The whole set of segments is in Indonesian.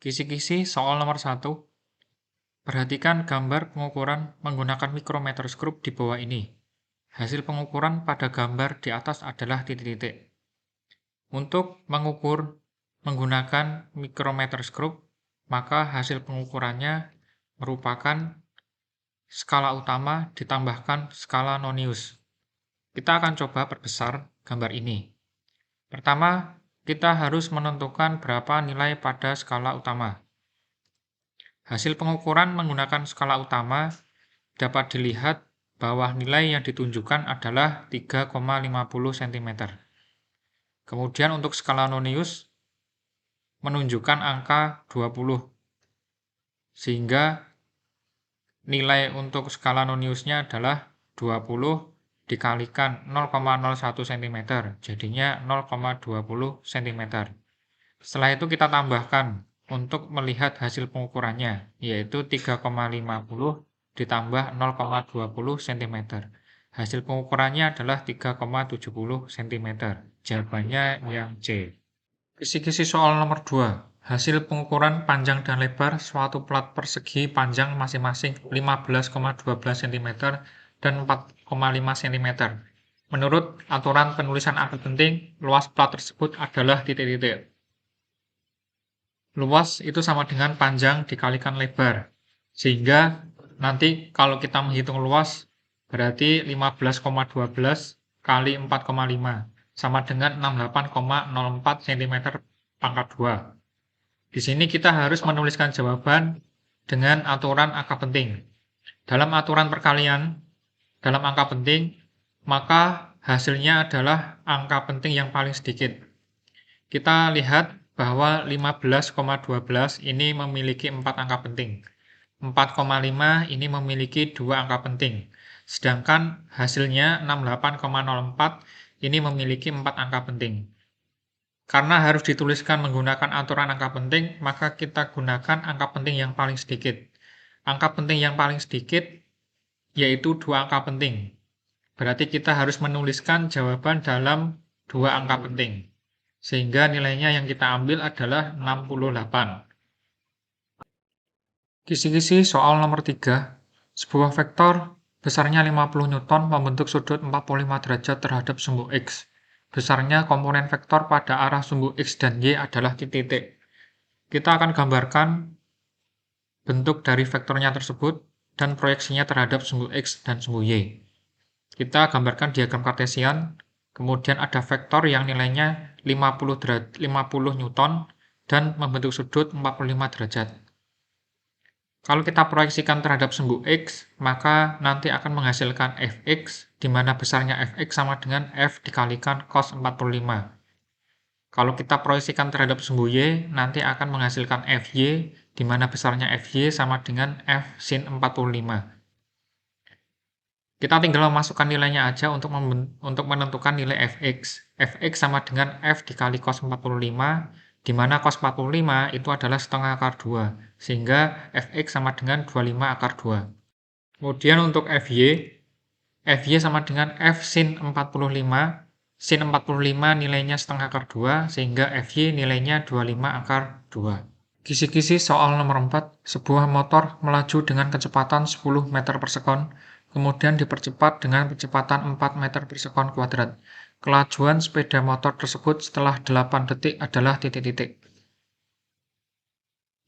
Kisi-kisi soal nomor 1. Perhatikan gambar pengukuran menggunakan mikrometerskop di bawah ini. Hasil pengukuran pada gambar di atas adalah titik-titik. Untuk mengukur menggunakan mikrometerskop, maka hasil pengukurannya merupakan skala utama ditambahkan skala nonius. Kita akan coba perbesar gambar ini. Pertama, kita harus menentukan berapa nilai pada skala utama. Hasil pengukuran menggunakan skala utama dapat dilihat bahwa nilai yang ditunjukkan adalah 3,50 cm. Kemudian untuk skala nonius menunjukkan angka 20. Sehingga nilai untuk skala noniusnya adalah 20 dikalikan 0,01 cm. Jadinya 0,20 cm. Setelah itu kita tambahkan untuk melihat hasil pengukurannya, yaitu 3,50 ditambah 0,20 cm. Hasil pengukurannya adalah 3,70 cm. Jawabannya yang C. Kisi-kisi soal nomor 2. Hasil pengukuran panjang dan lebar suatu plat persegi panjang masing-masing 15,12 cm dan 4,5 cm. Menurut aturan penulisan angka penting, luas plat tersebut adalah titik-titik. Luas itu sama dengan panjang dikalikan lebar. Sehingga nanti kalau kita menghitung luas, berarti 15,12 kali 4,5 sama dengan 68,04 cm pangkat 2. Di sini kita harus menuliskan jawaban dengan aturan angka penting. Dalam aturan perkalian, dalam angka penting, maka hasilnya adalah angka penting yang paling sedikit. Kita lihat bahwa 15,12 ini memiliki 4 angka penting. 4,5 ini memiliki 2 angka penting. Sedangkan hasilnya 68,04 ini memiliki 4 angka penting. Karena harus dituliskan menggunakan aturan angka penting, maka kita gunakan angka penting yang paling sedikit. Angka penting yang paling sedikit yaitu 2 angka penting. Berarti kita harus menuliskan jawaban dalam 2 angka penting. Sehingga nilainya yang kita ambil adalah 68. Kisi-kisi soal nomor 3. Sebuah vektor besarnya 50 Newton membentuk sudut 45 derajat terhadap sumbu X. Besarnya komponen vektor pada arah sumbu X dan Y adalah titik-titik. Kita akan gambarkan bentuk dari vektornya tersebut dan proyeksinya terhadap sumbu X dan sumbu Y. Kita gambarkan diagram kartesian, kemudian ada vektor yang nilainya 50 Newton dan membentuk sudut 45 derajat. Kalau kita proyeksikan terhadap sumbu X, maka nanti akan menghasilkan fx, di mana besarnya fx sama dengan f dikalikan cos 45. Kalau kita proyeksikan terhadap sumbu Y, nanti akan menghasilkan fy, di mana besarnya fy sama dengan f sin 45. Kita tinggal memasukkan nilainya aja untuk menentukan nilai fx. Fx sama dengan f dikali cos 45, di mana cos 45 itu adalah setengah akar 2, sehingga fx sama dengan 25 akar 2. Kemudian untuk fy sama dengan f sin 45, sin 45 nilainya setengah akar 2, sehingga fy nilainya 25 akar 2. Kisi-kisi soal nomor 4, sebuah motor melaju dengan kecepatan 10 meter per sekon, kemudian dipercepat dengan kecepatan 4 meter per sekon kuadrat. Kelajuan sepeda motor tersebut setelah 8 detik adalah titik-titik.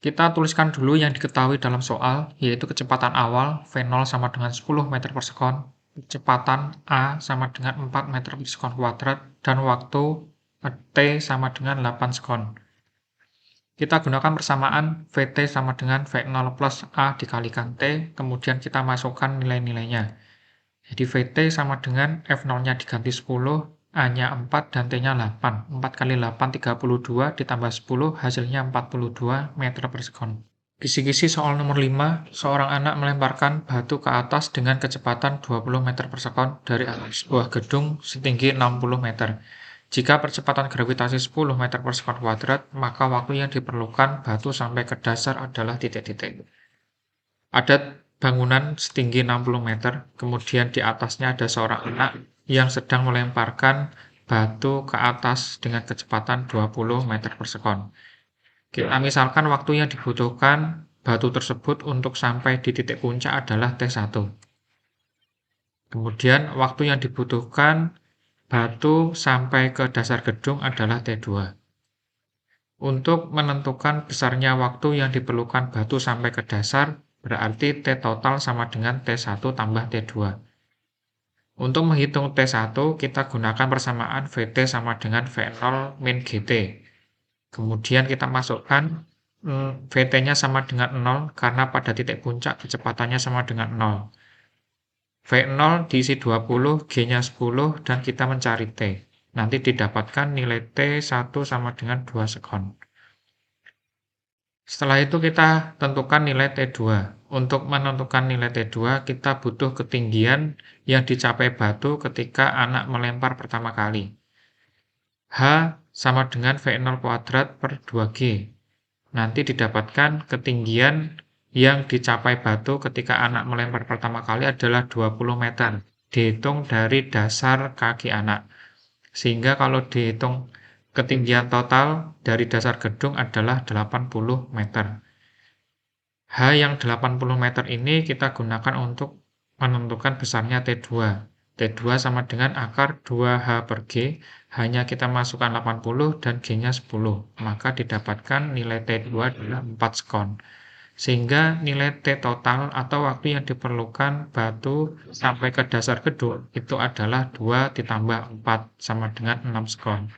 Kita tuliskan dulu yang diketahui dalam soal, yaitu kecepatan awal V0 sama dengan 10 meter per sekon, kecepatan A sama dengan 4 meter per sekon kuadrat, dan waktu T sama dengan 8 sekon. Kita gunakan persamaan Vt sama dengan V0 plus A dikalikan T, kemudian kita masukkan nilai-nilainya. Jadi Vt sama dengan F0-nya diganti 10, A-nya 4, dan T-nya 8. 4 kali 8, 32, ditambah 10, hasilnya 42 meter per sekon. Kisi-kisi soal nomor 5, seorang anak melemparkan batu ke atas dengan kecepatan 20 meter per sekon dari atas sebuah gedung setinggi 60 meter. Jika percepatan gravitasi 10 meter per sekon kuadrat, maka waktu yang diperlukan batu sampai ke dasar adalah titik-titik. Ada bangunan setinggi 60 meter, kemudian di atasnya ada seorang anak yang sedang melemparkan batu ke atas dengan kecepatan 20 meter per sekon. Kita misalkan waktu yang dibutuhkan batu tersebut untuk sampai di titik puncak adalah T1. Kemudian waktu yang dibutuhkan batu sampai ke dasar gedung adalah T2. Untuk menentukan besarnya waktu yang diperlukan batu sampai ke dasar, berarti T total sama dengan T1 tambah T2. Untuk menghitung T1, kita gunakan persamaan Vt sama dengan V0 min Gt. Kemudian kita masukkan Vt-nya sama dengan 0, karena pada titik puncak kecepatannya sama dengan 0. V0 diisi 20, G-nya 10, dan kita mencari T. Nanti didapatkan nilai T1 sama dengan 2 sekon. Setelah itu kita tentukan nilai T2. Untuk menentukan nilai T2, kita butuh ketinggian yang dicapai batu ketika anak melempar pertama kali. H sama dengan V0 kuadrat per 2G. Nanti didapatkan ketinggian yang dicapai batu ketika anak melempar pertama kali adalah 20 meter. Dihitung dari dasar kaki anak. Sehingga kalau dihitung ketinggian total dari dasar gedung adalah 80 meter. H yang 80 meter ini kita gunakan untuk menentukan besarnya T2. T2 sama dengan akar 2H per G, hanya kita masukkan 80 dan G-nya 10. Maka didapatkan nilai T2 adalah 4 sekon. Sehingga nilai T total atau waktu yang diperlukan batu sampai ke dasar gedung itu adalah 2 ditambah 4 sama dengan 6 sekon.